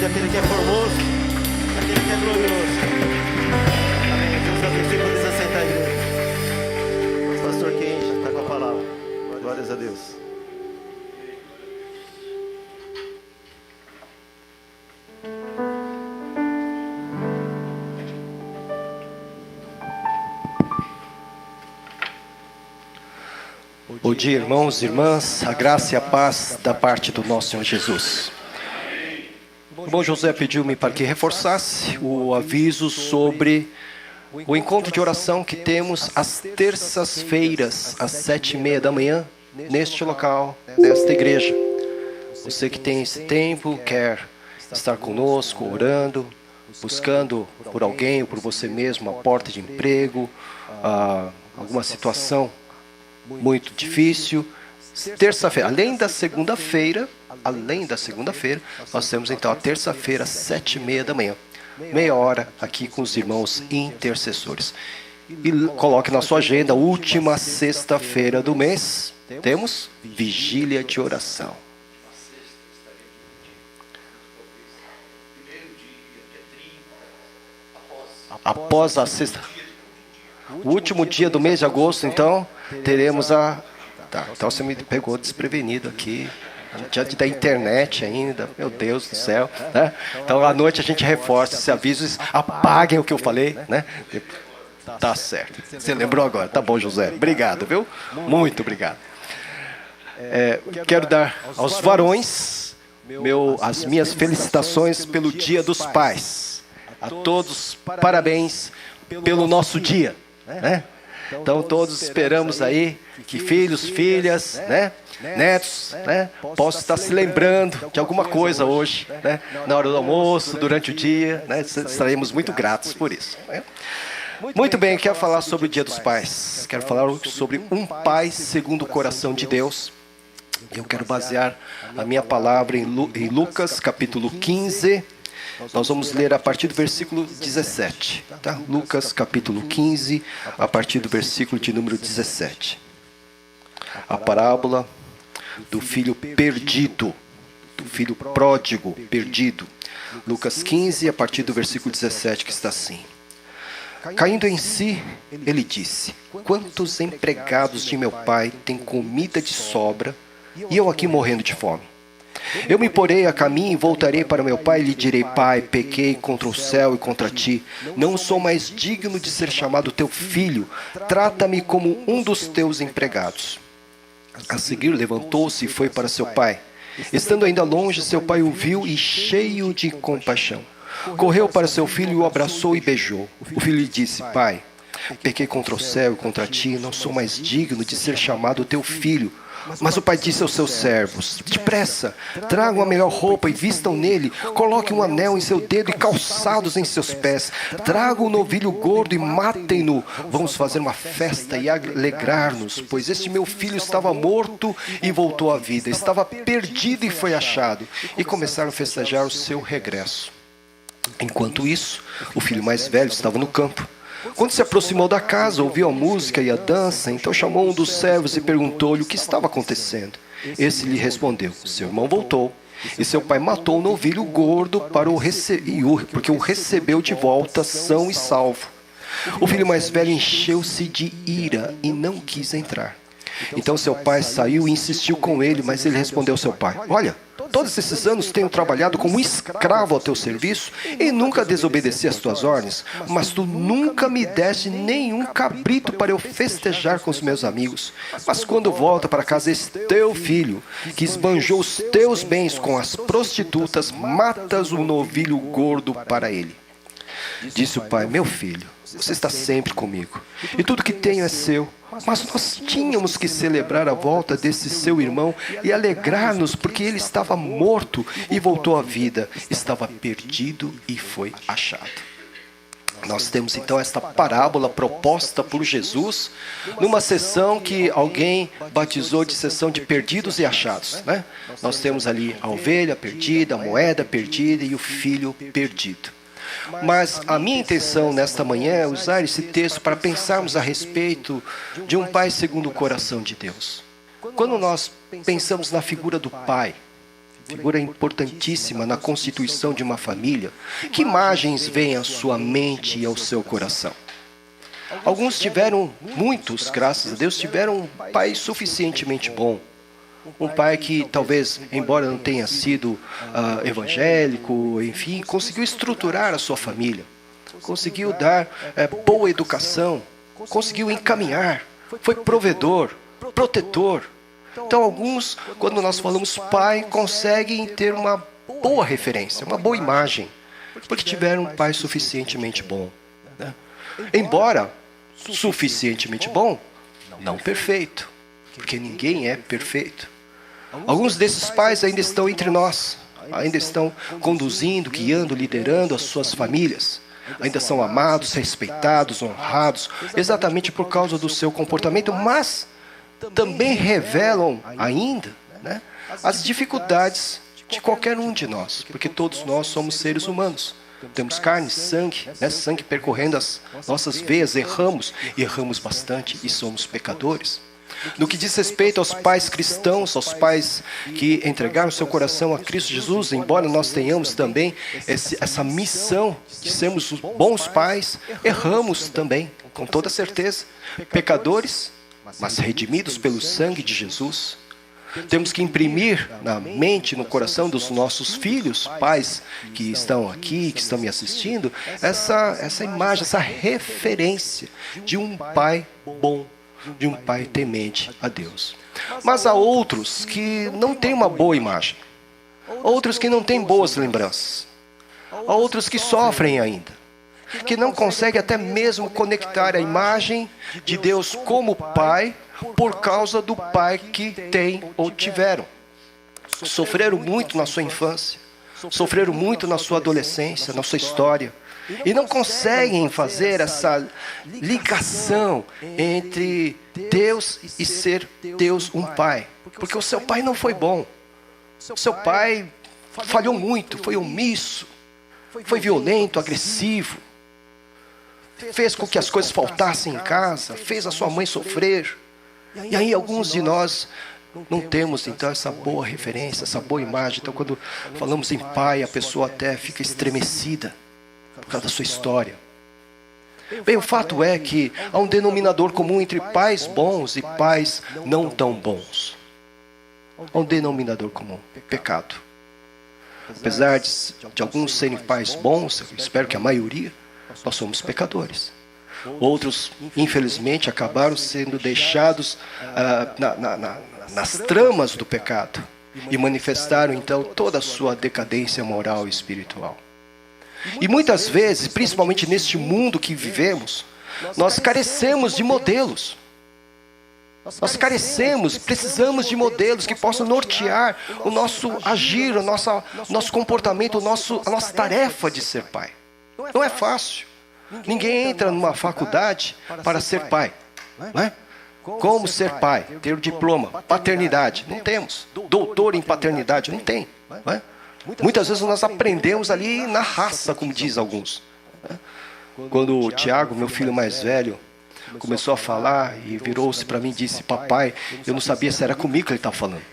aquele que é formoso, aquele que é glorioso. Amém. Deus abençoe, podemos aceitar a igreja. O pastor Kenji está com a palavra. Glórias a Deus. Bom dia, irmãos e irmãs, a graça e a paz da parte do nosso Senhor Jesus. O irmão José pediu-me para que reforçasse o aviso sobre o encontro de oração que temos às terças-feiras, às 7:30 da manhã, neste local, nesta igreja. Você que tem esse tempo, quer estar conosco, orando, buscando por alguém ou por você mesmo uma porta de emprego, alguma situação muito difícil. Terça-feira, além da segunda-feira, nós temos então a terça-feira, às 7:30 da manhã, meia hora aqui com os irmãos intercessores. E coloque na sua agenda, última sexta-feira do mês, temos vigília de oração. Após a sexta, o último dia do mês de agosto, então, teremos a... Tá, então você me pegou desprevenido aqui, diante da internet ainda, meu Deus do céu, né? Então, à noite a gente reforça esse aviso, apaguem o que eu falei, né? Tá certo. Você lembrou agora, tá bom, José? Obrigado, viu? Muito obrigado. Quero dar aos varões as minhas felicitações pelo Dia dos Pais. A todos, parabéns pelo nosso dia, né? Então todos esperamos aí que filhos, filhas, né, netos, né, possam estar se lembrando de alguma coisa hoje, né, na hora do almoço, durante o dia, né, estaremos muito gratos por isso, né? Muito bem, quero falar sobre o Dia dos Pais. Quero falar sobre um pai segundo o coração de Deus. Eu quero basear a minha palavra em Lucas capítulo 15. Nós vamos ler a partir do versículo 17, tá? Lucas capítulo 15, a partir do versículo de número 17. A parábola do filho perdido, do filho pródigo perdido. Lucas 15, a partir do versículo 17, que está assim. Caindo em si, ele disse: quantos empregados de meu pai têm comida de sobra, e eu aqui morrendo de fome? Eu me porei a caminho e voltarei para meu pai e lhe direi: Pai, pequei contra o céu e contra ti. Não sou mais digno de ser chamado teu filho. Trata-me como um dos teus empregados. A seguir levantou-se e foi para seu pai. Estando ainda longe, seu pai o viu e, cheio de compaixão, correu para seu filho e o abraçou e beijou. O filho lhe disse: Pai, pequei contra o céu e contra ti. Não sou mais digno de ser chamado teu filho. Mas o pai disse aos seus servos: depressa, tragam a melhor roupa e vistam nele, coloquem um anel em seu dedo e calçados em seus pés, tragam o novilho gordo e matem-no. Vamos fazer uma festa e alegrar-nos, pois este meu filho estava morto e voltou à vida, estava perdido e foi achado. E começaram a festejar o seu regresso. Enquanto isso, o filho mais velho estava no campo. Quando se aproximou da casa, ouviu a música e a dança, então chamou um dos servos e perguntou-lhe o que estava acontecendo. Esse lhe respondeu: seu irmão voltou, e seu pai matou o novilho gordo porque o recebeu de volta são e salvo. O filho mais velho encheu-se de ira e não quis entrar. Então seu pai saiu e insistiu com ele, mas ele respondeu ao seu pai: olha, todos esses anos tenho trabalhado como escravo ao teu serviço e nunca desobedeci às tuas ordens, mas tu nunca me deste nenhum cabrito para eu festejar com os meus amigos. Mas quando volta para casa esse teu filho, que esbanjou os teus bens com as prostitutas, matas o novilho gordo para ele. Disse o pai: meu filho, você está sempre comigo, e tudo que tenho é seu. Mas nós tínhamos que celebrar a volta desse seu irmão e alegrar-nos, porque ele estava morto e voltou à vida, estava perdido e foi achado. Nós temos então esta parábola proposta por Jesus numa sessão que alguém batizou de sessão de perdidos e achados, né? Nós temos ali a ovelha perdida, a moeda perdida e o filho perdido. Mas a minha intenção nesta manhã é usar esse texto para pensarmos a respeito de um pai segundo o coração de Deus. Quando nós pensamos na figura do pai, figura importantíssima na constituição de uma família. Que imagens vêm à sua mente e ao seu coração? Alguns tiveram, muitos, graças a Deus, tiveram um pai suficientemente bom. Um pai que talvez, embora não tenha sido evangélico, enfim, conseguiu estruturar a sua família. Conseguiu dar boa educação, conseguiu encaminhar, foi provedor, protetor. Então, alguns, quando nós falamos pai, conseguem ter uma boa referência, uma boa imagem, porque tiveram um pai suficientemente bom, né? Embora suficientemente bom, não perfeito, porque ninguém é perfeito. Alguns desses pais ainda estão entre nós, ainda estão conduzindo, guiando, liderando as suas famílias. Ainda são amados, respeitados, honrados, exatamente por causa do seu comportamento, mas também revelam ainda, né, as dificuldades de qualquer um de nós, porque todos nós somos seres humanos. Temos carne, sangue, né, sangue percorrendo as nossas veias, erramos bastante e somos pecadores. No que diz respeito aos pais cristãos, aos pais que entregaram seu coração a Cristo Jesus, embora nós tenhamos também essa missão de sermos bons pais, erramos também, com toda certeza. Pecadores, mas redimidos pelo sangue de Jesus. Temos que imprimir na mente, no coração dos nossos filhos, pais que estão aqui, que estão me assistindo, essa imagem, essa referência de um pai bom, de um pai temente a Deus. Mas há outros que não têm uma boa imagem, outros que não têm boas lembranças, há outros que sofrem ainda, que não conseguem até mesmo conectar a imagem de Deus como pai por causa do pai que têm ou tiveram. Sofreram muito na sua infância, sofreram muito na sua adolescência, na sua história, e não conseguem fazer essa ligação entre Deus e ser Deus um pai. Porque o seu pai não foi bom. O seu pai falhou muito, foi omisso, foi violento, agressivo. Fez com que as coisas faltassem em casa, fez a sua mãe sofrer. E aí alguns de nós não temos então essa boa referência, essa boa imagem. Então quando falamos em pai, a pessoa até fica estremecida por causa da sua história. Bem, o fato é que há um denominador comum entre pais bons e pais não tão bons. Há um denominador comum: pecado. Apesar de alguns serem pais bons, eu espero que a maioria, nós somos pecadores. Outros, infelizmente, acabaram sendo deixados nas tramas do pecado e manifestaram então toda a sua decadência moral e espiritual. E muitas vezes, principalmente neste mundo que vivemos, nós carecemos de modelos. Nós precisamos de modelos que possam nortear o nosso agir, o nosso comportamento, a nossa tarefa de ser pai. Não é fácil. Ninguém entra numa faculdade para ser pai, não é? Como ser pai? Ter o diploma, paternidade, não temos. Doutor em paternidade, não tem, não é? Muitas vezes nós aprendemos ali na raça, como diz alguns. Quando o Tiago, meu filho mais velho, começou a falar e virou-se para mim e disse: papai, eu não sabia se era comigo que ele estava falando.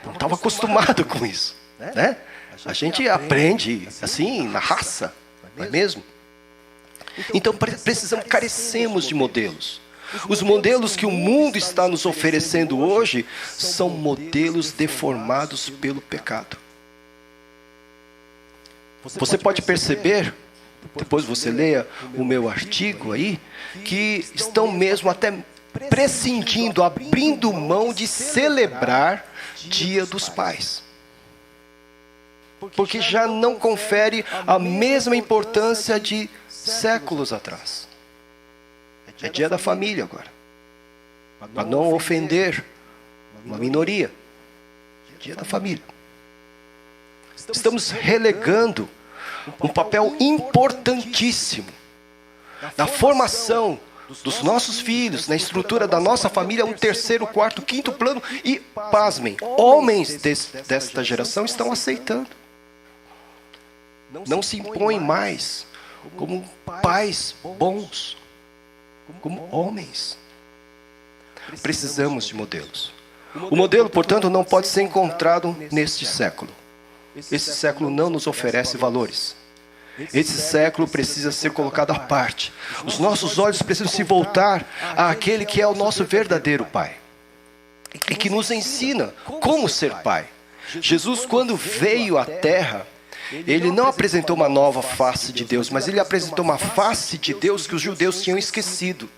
Não estava acostumado com isso, né? A gente aprende assim na raça, não é mesmo? Então carecemos de modelos. Os modelos que o mundo está nos oferecendo hoje são modelos deformados pelo pecado. Você pode perceber, depois você leia o meu artigo aí, que estão mesmo até prescindindo, abrindo mão de celebrar Dia dos Pais. Porque já não confere a mesma importância de séculos atrás. É dia da família agora. Para não ofender uma minoria. Dia da família. Estamos relegando um papel importantíssimo na formação dos nossos filhos, na estrutura da nossa família, um terceiro, quarto, quinto plano. E, pasmem, homens desta geração estão aceitando. Não se impõem mais como pais bons, como homens. Precisamos de modelos. O modelo, portanto, não pode ser encontrado neste século. Esse século não nos oferece valores. Esse século precisa ser colocado à parte. Os nossos olhos precisam se voltar àquele que é o nosso verdadeiro Pai. E que nos ensina como ser Pai. Jesus, quando veio à Terra, Ele não apresentou uma nova face de Deus, mas Ele apresentou uma face de Deus que os judeus tinham esquecido.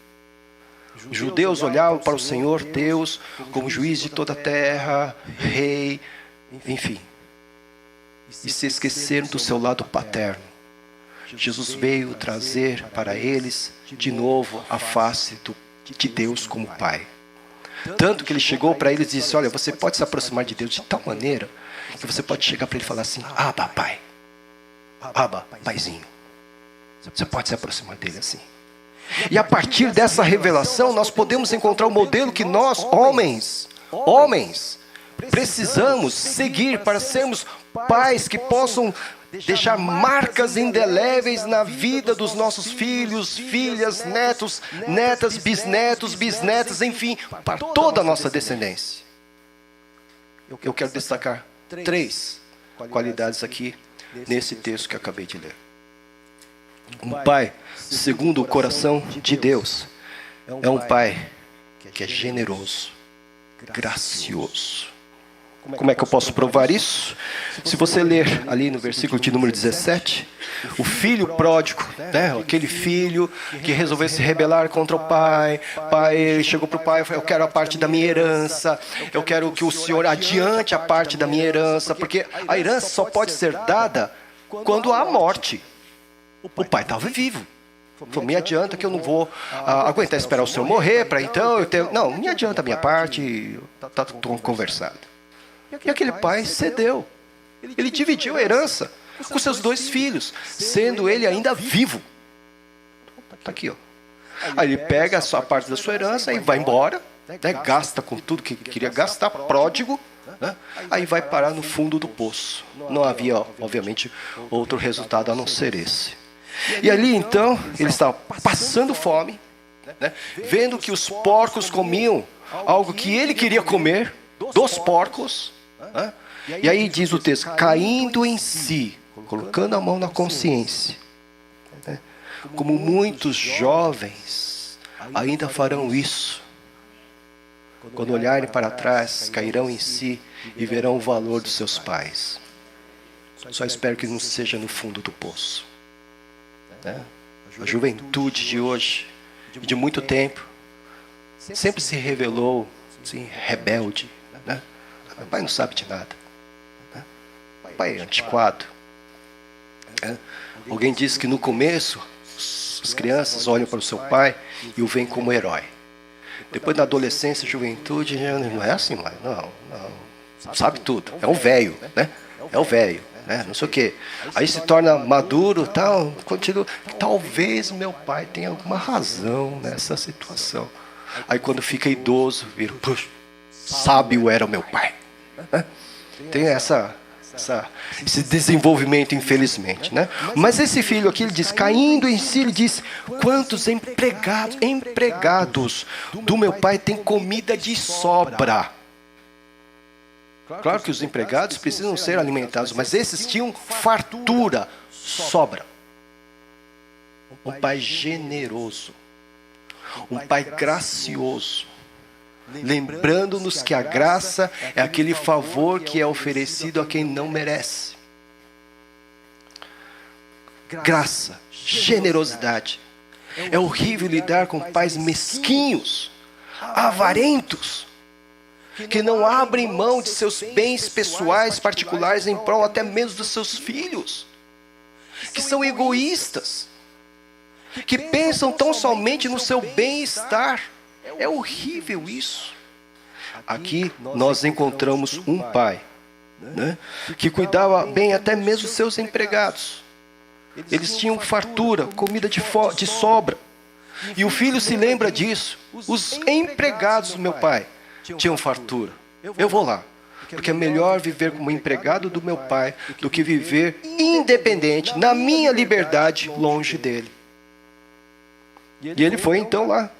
Os judeus olhavam para o Senhor Deus como juiz de toda a terra, rei, enfim. E se esqueceram do seu lado paterno. Jesus veio trazer para eles de novo a face de Deus como Pai. Tanto que Ele chegou para eles e disse: olha, você pode se aproximar de Deus de tal maneira que você pode chegar para Ele e falar assim: Abba, Pai. Abba, Paizinho. Você pode se aproximar dele assim. E a partir dessa revelação nós podemos encontrar o modelo que nós, homens, precisamos seguir para sermos pais que possam deixar marcas indeléveis na vida dos nossos filhos, filhas, netos, netas, bisnetos, bisnetas, enfim, para toda a nossa descendência. Eu quero destacar 3 qualidades aqui nesse texto que acabei de ler. Um pai segundo o coração de Deus é um pai que é generoso, gracioso. Como é que eu posso provar isso? Se você ler ali no versículo de número 17, o filho pródigo, né, aquele filho que resolveu se rebelar contra o pai, ele chegou para o pai e falou: eu quero a parte da minha herança, eu quero que o Senhor adiante a parte da minha herança, porque a herança só pode ser dada quando há morte. O pai estava vivo. Falou: me adianta que eu não vou aguentar esperar o Senhor morrer para então eu ter... Não, me adianta a minha parte, está tudo conversado. E aquele pai cedeu. Ele dividiu a herança com seus 2 filhos, sendo ele ainda vivo. Está aqui, ó. Aí ele pega a sua parte da sua herança e vai embora, né, gasta com tudo que queria gastar, pródigo, né, aí vai parar no fundo do poço. Não havia, obviamente, outro resultado a não ser esse. E ali então, ele estava passando fome, né, vendo que os porcos comiam algo que ele queria comer, dos porcos, né? E aí diz o texto: caindo em si, colocando a mão na consciência, né? Como muitos jovens ainda farão isso, quando olharem para trás, cairão em si e verão o valor dos seus pais. Só espero que não seja no fundo do poço, né? A juventude de hoje e de muito tempo sempre se revelou assim, rebelde, né? O pai não sabe de nada, né? O pai é antiquado, né? Alguém disse que no começo as crianças olham para o seu pai e o veem como herói. Depois, na adolescência e juventude, não é assim mais. Não sabe tudo. É um velho, né? É o velho, né? Não sei o quê. Aí se torna maduro, tal, continua. Talvez meu pai tenha alguma razão nessa situação. Aí quando fica idoso, vira: puxa, sábio era o meu pai. Tem esse desenvolvimento, infelizmente, né? Mas esse filho aqui, ele diz, caindo em si, ele diz: quantos empregados do meu pai têm comida de sobra? Claro que os empregados precisam ser alimentados, mas esses tinham fartura, sobra. Um pai generoso, um pai gracioso, lembrando-nos que a graça é aquele favor que é oferecido a quem não merece. Graça, generosidade. É horrível lidar com pais mesquinhos, avarentos, que não abrem mão de seus bens pessoais, particulares, em prol até mesmo dos seus filhos, que são egoístas, que pensam tão somente no seu bem-estar. É horrível isso. Aqui nós encontramos um pai, né, que cuidava bem até mesmo dos seus empregados. Eles tinham fartura, comida de sobra. E o filho se lembra disso. Os empregados do meu pai tinham fartura. Eu vou lá, porque é melhor viver como empregado do meu pai do que viver independente, na minha liberdade, longe dele. E ele foi então lá.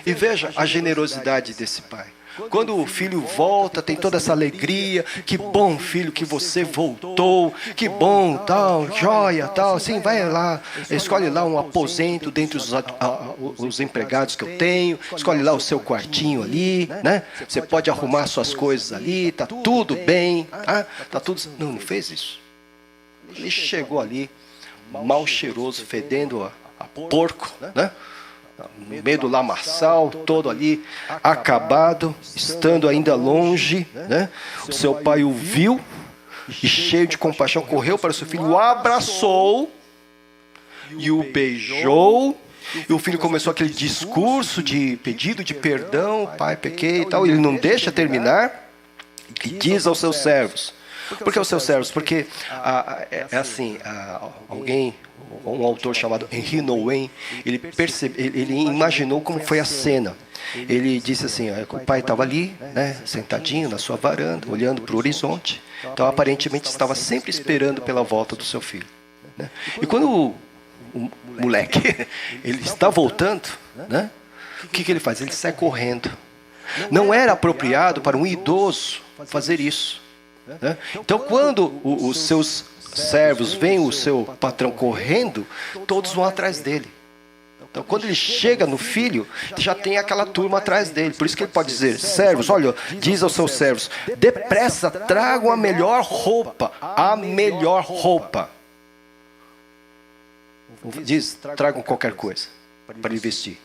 E veja a generosidade desse pai. Quando o filho volta, tem toda essa alegria. Que bom, filho, que você voltou. Que bom, tal, joia, tal. Assim, vai lá, escolhe lá um aposento dentre os empregados que eu tenho. Escolhe lá o seu quartinho ali, né? Você pode arrumar suas coisas ali, tá tudo bem. Tá tudo... Não fez isso. Ele chegou ali, mal cheiroso, fedendo a porco, né? No meio do lamaçal, todo ali acabado, estando ainda longe, né? O seu pai o viu e, cheio de compaixão, correu para o seu filho, o abraçou e o beijou. E o filho começou aquele discurso de pedido de perdão: pai, pequei e tal. Ele não deixa terminar e diz aos seus servos. Por que os seus servos? Porque um autor chamado Henri Nouwen, ele imaginou como foi a cena. Ele disse assim: o pai estava ali, né, sentadinho na sua varanda, olhando para o horizonte. Então, aparentemente, estava sempre esperando pela volta do seu filho, né? E quando o moleque ele está voltando, né, o que ele faz? Ele sai correndo. Não era apropriado para um idoso fazer isso, né? Então, quando os seus servos veem o seu patrão correndo, todos vão atrás dele. Então, quando ele chega no filho, já tem aquela turma atrás dele. Por isso que ele pode dizer: servos, olha, diz aos seus servos, depressa, tragam a melhor roupa. A melhor roupa. Diz, tragam qualquer coisa para ele vestir.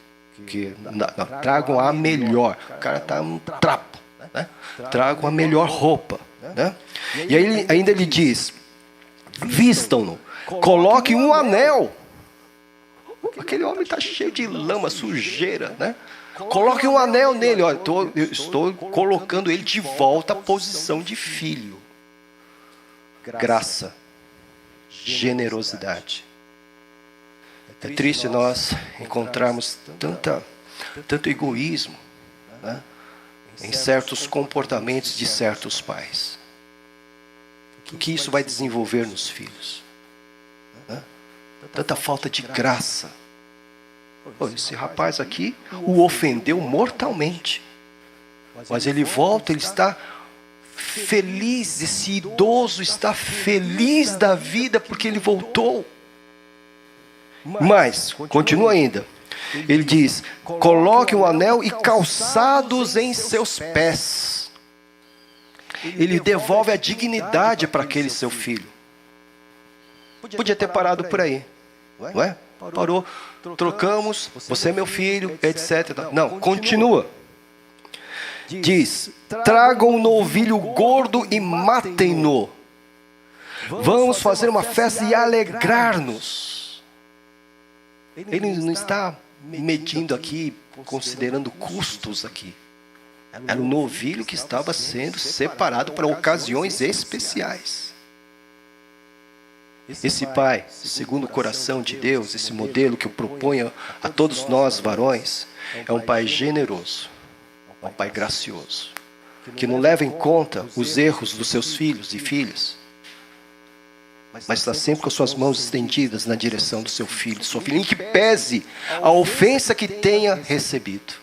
Não, tragam a melhor. O cara está um trapo, né? Tragam a melhor roupa, né? E aí ainda ele diz: vistam-no, coloquem um anel. Aquele homem está cheio de lama, sujeira, né? Coloquem um anel nele. Olha, eu estou colocando ele de volta à posição de filho. Graça, generosidade. É triste nós encontrarmos tanto egoísmo, né, em certos comportamentos de certos pais. O que isso vai desenvolver nos filhos? Né? Tanta falta de graça. Esse rapaz aqui o ofendeu mortalmente. Mas ele volta, ele está feliz. Esse idoso está feliz da vida porque ele voltou. Mas, continua ainda. Ele diz: coloque um anel e calçados em seus pés. Ele devolve a dignidade para aquele seu filho. Podia ter parado por aí, não é? Parou, trocamos, você é meu filho, etc. Não, continua. Diz: tragam um novilho gordo e matem-no. Vamos fazer uma festa e alegrar-nos. Ele não está medindo aqui, considerando custos aqui. Era um novilho que estava sendo separado para ocasiões especiais. Esse pai, segundo o coração de Deus, esse modelo que eu proponho a todos nós varões, é um pai generoso, um pai gracioso, que não leva em conta os erros dos seus filhos e filhas, mas está sempre com as suas mãos estendidas na direção do seu filho, de sua filha, em que pese a ofensa que tenha recebido,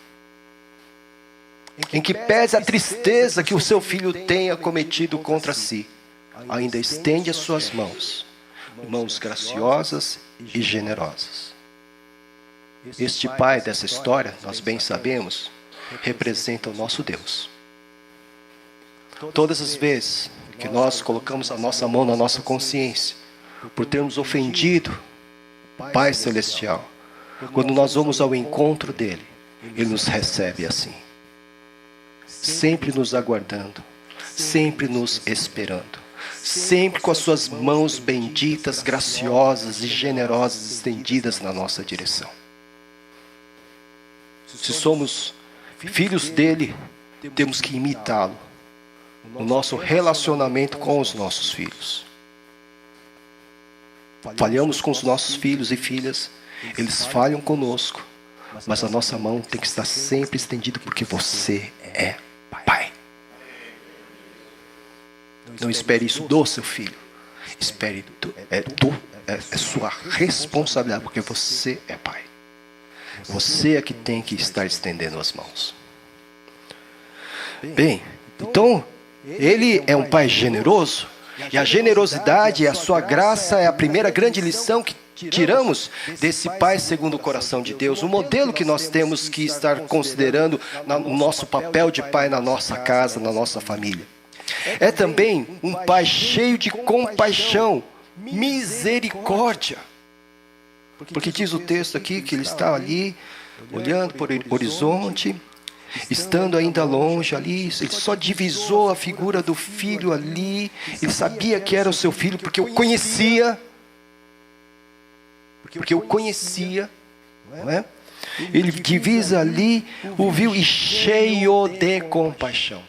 em que pese a tristeza que o seu filho tenha cometido contra si, ainda estende as suas mãos graciosas e generosas. Este pai dessa história, nós bem sabemos, representa o nosso Deus. Todas as vezes que nós colocamos a nossa mão na nossa consciência, por termos ofendido o Pai Celestial, quando nós vamos ao encontro dele, ele nos recebe assim, sempre nos aguardando, sempre nos esperando, sempre com as suas mãos benditas, graciosas e generosas estendidas na nossa direção. Se somos filhos dele, temos que imitá-lo no nosso relacionamento com os nossos filhos. Falhamos com os nossos filhos e filhas, eles falham conosco, mas a nossa mão tem que estar sempre estendida, porque você é pai. Não espere isso do seu filho, espere é sua responsabilidade, porque você é pai. Você é que tem que estar estendendo as mãos. Bem, então, Ele é um Pai generoso. E a generosidade e a sua graça é a primeira grande lição que tiramos desse Pai segundo o coração de Deus. O modelo que nós temos que estar considerando no nosso papel de pai na nossa casa, na nossa família. É também um Pai cheio de compaixão, misericórdia. Porque diz o texto aqui que Ele está ali, olhando por horizonte, estando ainda longe ali, Ele só divisou a figura do filho ali. Ele sabia que era o seu filho, porque o conhecia. Não é? Ele divisa ali, o viu e cheio de compaixão.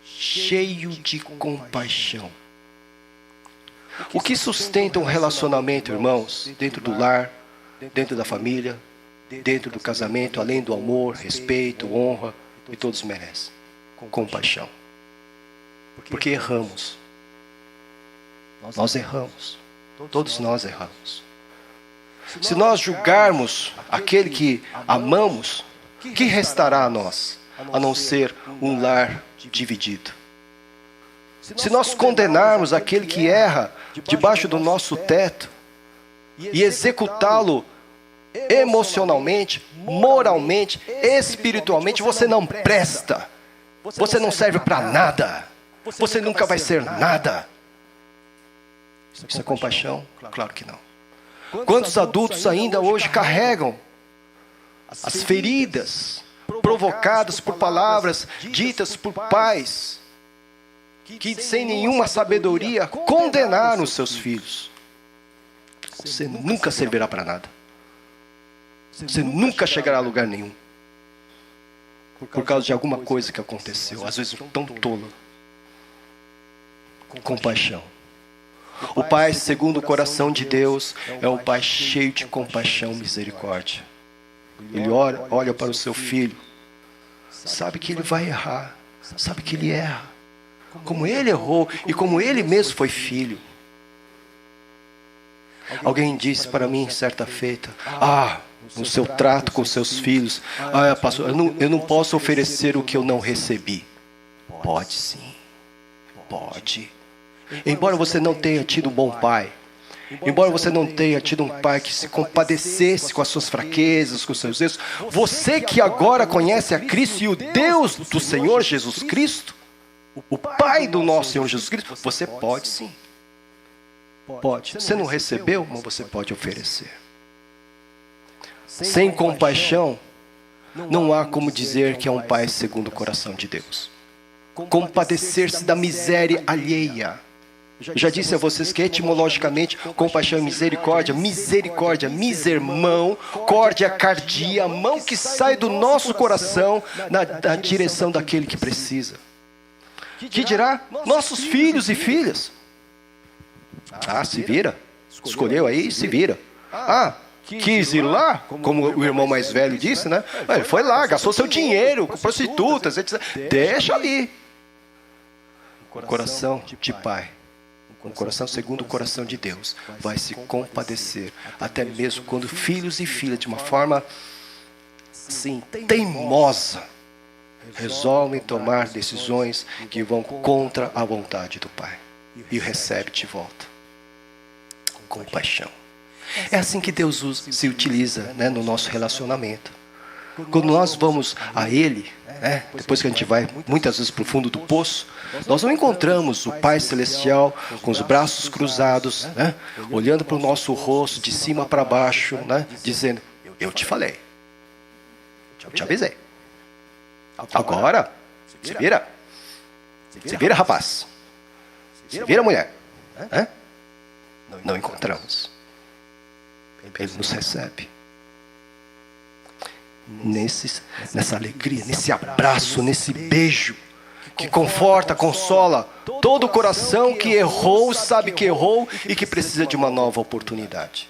Cheio de compaixão. O que sustenta um relacionamento, irmãos, dentro do lar, dentro da família, dentro do casamento, além do amor, respeito, honra, que todos merecem? Compaixão. Porque erramos. Nós erramos. Todos nós erramos. Se nós julgarmos aquele que amamos, que restará a nós, a não ser um lar dividido? Se nós condenarmos aquele que erra debaixo do nosso teto e executá-lo emocionalmente, moralmente, espiritualmente, você não presta. Você não serve para nada. Você nunca vai ser nada. Isso é compaixão? Claro que não. Quantos adultos ainda hoje carregam as feridas provocadas por palavras ditas por pais que sem nenhuma sabedoria condenaram os seus filhos? Você nunca servirá para nada. Você nunca chegará a lugar nenhum. Por causa de alguma coisa que aconteceu, às vezes tão tola. Compaixão. O Pai, segundo o coração de Deus, é um Pai cheio de compaixão e misericórdia. Ele olha para o seu filho, sabe que ele vai errar, sabe que ele erra, como ele errou e como ele mesmo foi filho. Alguém disse para mim certa feita: no seu trato com seus filhos, pastor, eu não posso oferecer o que eu não recebi. Pode sim, pode. Embora você não tenha tido um bom pai, embora você não tenha tido um pai que se compadecesse com as suas fraquezas, com os seus erros, você que agora conhece a Cristo e o Deus do Senhor Jesus Cristo, o Pai do nosso Senhor Jesus Cristo, você pode sim. Pode. Você não recebeu, mas você pode oferecer. Sem compaixão, não há como dizer que é um pai segundo o coração de Deus. Compadecer-se da miséria alheia. Eu já disse a vocês que etimologicamente, compaixão e misericórdia, misermão, córdia, cardia, mão que sai do nosso coração na direção daquele que precisa. Que dirá nossos filhos e filhas? Se vira. Escolheu aí, se vira. Quis ir lá, como o irmão mais velho disse, né? Ele foi lá, gastou seu dinheiro com prostitutas, etc. Deixa ali. Coração de pai, um coração segundo o coração de Deus, vai se compadecer, até mesmo quando filhos e filhas, de uma forma assim, teimosa, resolvem tomar decisões que vão contra a vontade do Pai, e o recebe de volta. Compaixão. É assim que Deus se utiliza, né, no nosso relacionamento. Quando nós vamos a Ele, né, depois que a gente vai muitas vezes para o fundo do poço, nós não encontramos o Pai Celestial com os braços cruzados, né, olhando para o nosso rosto de cima para baixo, né, dizendo: eu te falei, eu te avisei, agora se vira, rapaz, se vira, mulher. Não encontramos. Ele nos recebe nessa alegria, nesse abraço, nesse beijo que conforta, consola todo o coração que errou, sabe que errou e que precisa de uma nova oportunidade.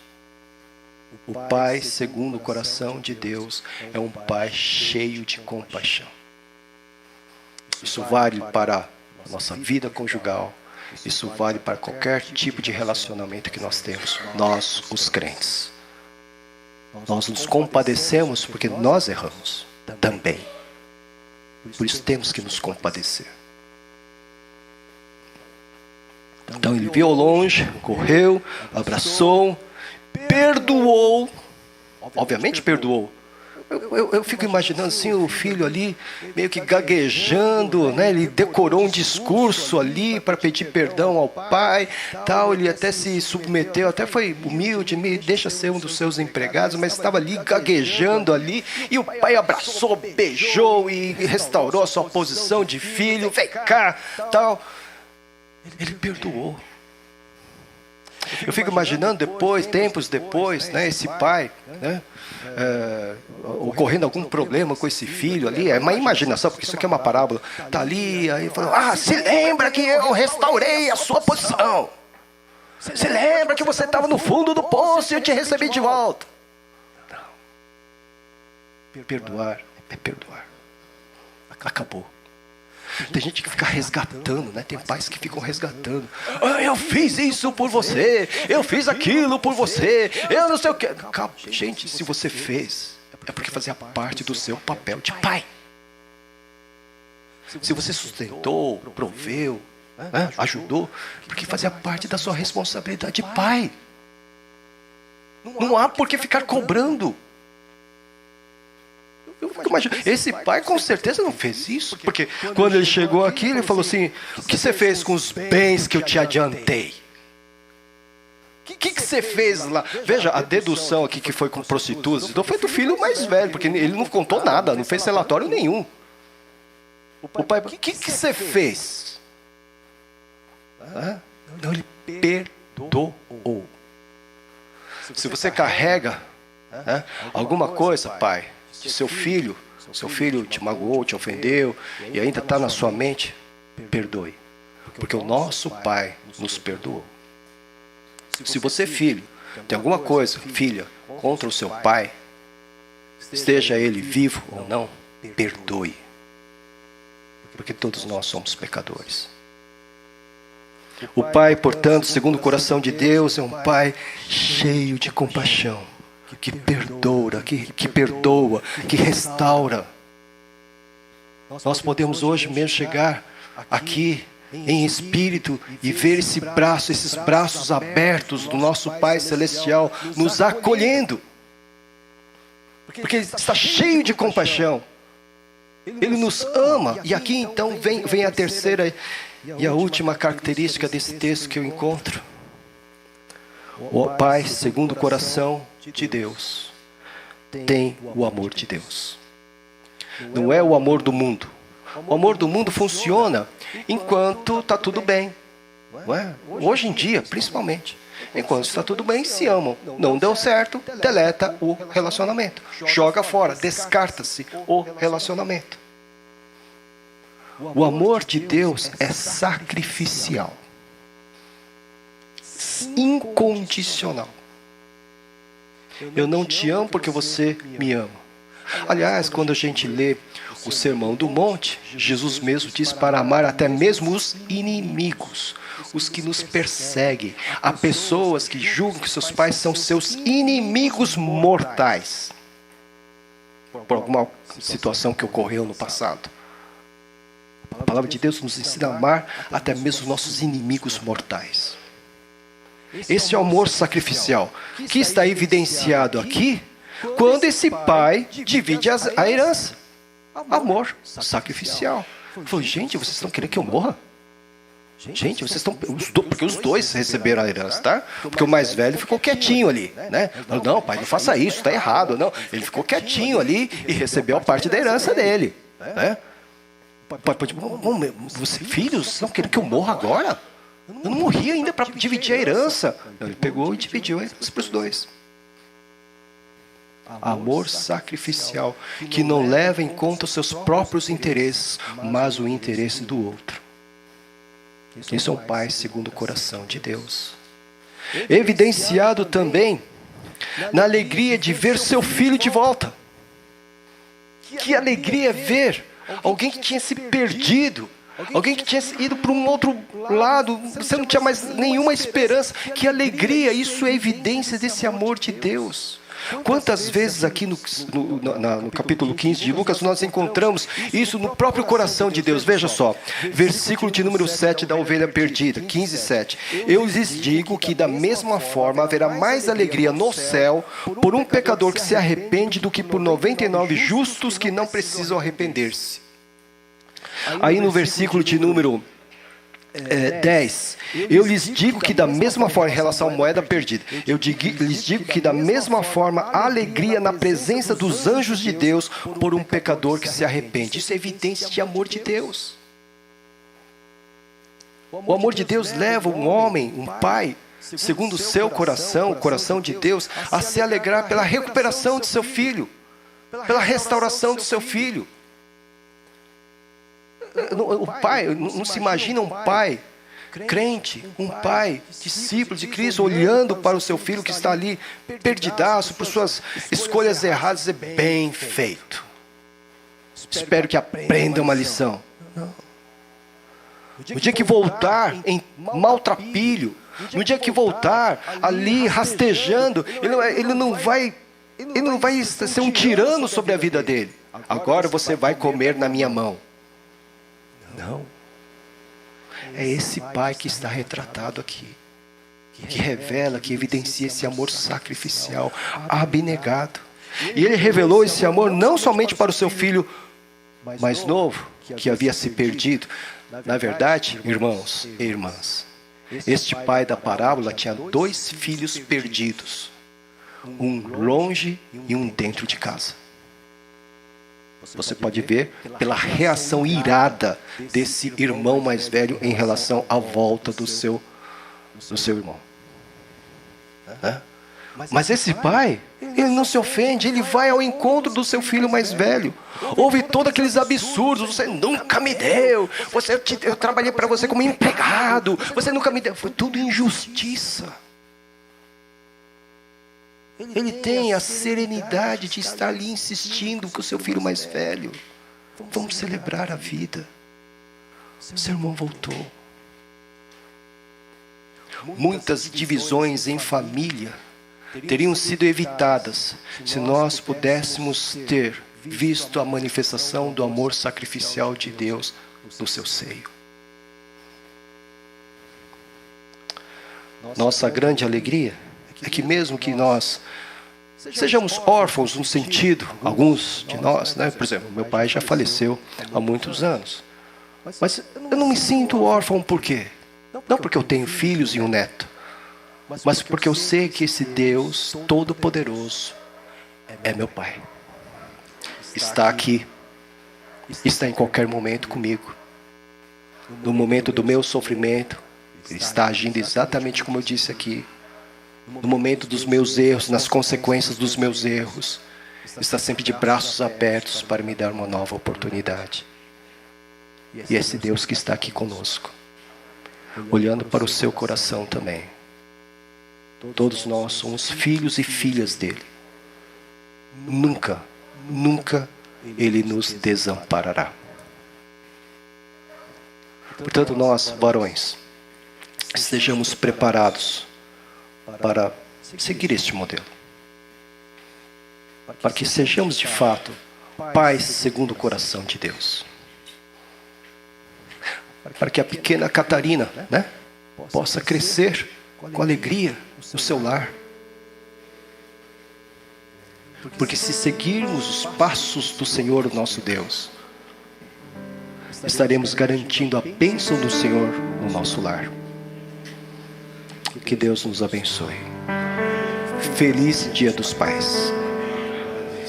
O Pai, segundo o coração de Deus, é um Pai cheio de compaixão. Isso vale para a nossa vida conjugal. Isso vale para qualquer tipo de relacionamento que nós temos, nós, os crentes. Nós nos compadecemos porque nós erramos também. Por isso temos que nos compadecer. Então ele viu ao longe, correu, abraçou, perdoou. Obviamente perdoou. Eu fico imaginando assim o filho ali, meio que gaguejando, né? Ele decorou um discurso ali para pedir perdão ao pai, tal. Ele até se submeteu, até foi humilde, me deixa ser um dos seus empregados, mas estava ali gaguejando ali, e o pai abraçou, beijou e restaurou a sua posição de filho, vem cá, tal. Ele perdoou. Eu fico imaginando depois, tempos depois, né, esse pai, né, ocorrendo algum problema com esse filho ali, é uma imaginação, porque isso aqui é uma parábola, está ali, aí falou, se lembra que eu restaurei a sua posição, se lembra que você estava no fundo do poço e eu te recebi de volta. Não. Perdoar é perdoar. Acabou. Tem gente que fica resgatando, né? Tem pais que ficam resgatando. Eu fiz isso por você, eu fiz aquilo por você, eu não sei o que. Gente, se você fez, é porque fazia parte do seu papel de pai. Se você sustentou, proveu, ajudou, porque fazia parte da sua responsabilidade de pai. Não há por que ficar cobrando. Eu fico imaginando, esse pai com certeza não fez isso, porque quando ele chegou aqui, ele falou assim, o que você fez com os bens que eu te adiantei? O que você fez lá? Veja, a dedução aqui que foi com prostitutas, então foi do filho mais velho, porque ele não contou nada, não fez relatório nenhum. O pai, o que você fez? Não, ele perdoou. Se você carrega alguma coisa, pai, seu filho te magoou, te ofendeu, e ainda está na sua mente, perdoe. Porque o nosso Pai nos perdoou. Se você, filho, tem alguma coisa, filha, contra o seu pai, esteja ele vivo ou não, perdoe. Porque todos nós somos pecadores. O Pai, portanto, segundo o coração de Deus, é um Pai cheio de compaixão, que perdoa, que restaura. Nós podemos hoje mesmo chegar aqui em espírito e ver esses braços abertos do nosso Pai Celestial nos acolhendo. Porque Ele está cheio de compaixão. Ele nos ama. E aqui então vem a terceira e a última característica desse texto que eu encontro. O Pai, segundo o coração de Deus, tem o amor de Deus. Não é o amor do mundo. O amor do mundo funciona enquanto está tudo bem. Não é? Hoje em dia, principalmente. Enquanto está tudo bem, se amam. Não deu certo, deleta o relacionamento. Joga fora, descarta-se o relacionamento. O amor de Deus é sacrificial. Incondicional. Eu não te amo porque você me ama. Aliás, quando a gente lê o Sermão do Monte, Jesus mesmo diz para amar até mesmo os inimigos, os que nos perseguem. Há pessoas que julgam que seus pais são seus inimigos mortais, por alguma situação que ocorreu no passado. A palavra de Deus nos ensina a amar até mesmo os nossos inimigos mortais. Esse é o amor sacrificial, que está evidenciado aqui, quando esse pai divide a herança. Amor sacrificial. Falou, gente, vocês estão querendo que eu morra? Gente, vocês estão... Porque os dois receberam a herança, tá? Porque o mais velho ficou quietinho ali, né? Falou, não, pai, não faça isso, está errado. Não, ele ficou quietinho ali e recebeu a parte da herança dele, né? Pai, você, filhos, não querem que eu morra agora? Eu não morri ainda para dividir a herança. Ele pegou e dividiu a herança para os dois. Amor sacrificial, que não leva em conta os seus próprios interesses, mas o interesse do outro. Isso é um pai segundo o coração de Deus. Evidenciado também na alegria de ver seu filho de volta. Que alegria ver alguém que tinha se perdido, alguém que tinha ido para um outro lado, você não tinha mais nenhuma esperança. Que alegria, isso é evidência desse amor de Deus. Quantas vezes aqui no capítulo 15 de Lucas nós encontramos isso no próprio coração de Deus? Veja só, versículo de número 7 da ovelha perdida, 15:7. Eu lhes digo que da mesma forma haverá mais alegria no céu por um pecador que se arrepende do que por 99 justos que não precisam arrepender-se. Aí no versículo de número 10, eu lhes digo que da mesma forma, em relação à moeda perdida, lhes digo que da mesma forma há alegria na presença dos anjos de Deus por um pecador que se arrepende. Isso é evidência de amor de Deus. O amor de Deus leva um homem, um pai, segundo o seu coração, o coração de Deus, a se alegrar pela recuperação de seu filho, pela restauração de seu filho. O pai, não se imagina um pai crente, um pai, discípulo de Cristo, olhando para o seu filho que está ali perdidaço por suas escolhas erradas, é bem feito. Espero que aprenda uma lição. No dia que voltar em maltrapilho, no dia que voltar ali rastejando, ele não vai ser um tirano sobre a vida dele. Agora você vai comer na minha mão. Não. É esse pai que está retratado aqui, que revela, que evidencia esse amor sacrificial, abnegado. E ele revelou esse amor não somente para o seu filho mais novo, que havia se perdido. Na verdade, irmãos e irmãs, este pai da parábola tinha 2 filhos perdidos, um longe e um dentro de casa. Você pode ver pela reação irada desse irmão mais velho em relação à volta do seu irmão. Mas esse pai, ele não se ofende, ele vai ao encontro do seu filho mais velho. Ouve todos aqueles absurdos: você nunca me deu, eu trabalhei para você como empregado, você nunca me deu. Foi tudo injustiça. Ele tem a serenidade de estar ali insistindo com o seu filho mais velho. Vamos celebrar a vida. Seu irmão voltou. Muitas divisões em família teriam sido evitadas se nós pudéssemos ter visto a manifestação do amor sacrificial de Deus no seu seio. Nossa grande alegria é que mesmo que nós sejamos órfãos no sentido, alguns de nós, né? Por exemplo, meu pai já faleceu há muitos anos. Mas eu não me sinto órfão por quê? Não porque eu tenho filhos e um neto, mas porque eu sei que esse Deus Todo-Poderoso é meu pai. Está aqui, está em qualquer momento comigo. No momento do meu sofrimento, Ele está agindo exatamente como eu disse aqui. No momento dos meus erros, nas consequências dos meus erros, está sempre de braços abertos para me dar uma nova oportunidade. E esse Deus que está aqui conosco, olhando para o seu coração também. Todos nós somos filhos e filhas dele. Nunca, nunca Ele nos desamparará. Portanto, nós, varões, estejamos preparados para seguir este modelo. Para que sejamos de fato pais segundo o coração de Deus. Para que a pequena Catarina, né, possa crescer com alegria no seu lar. Porque se seguirmos os passos do Senhor nosso Deus, estaremos garantindo a bênção do Senhor no nosso lar. Que Deus nos abençoe. Feliz Dia dos Pais.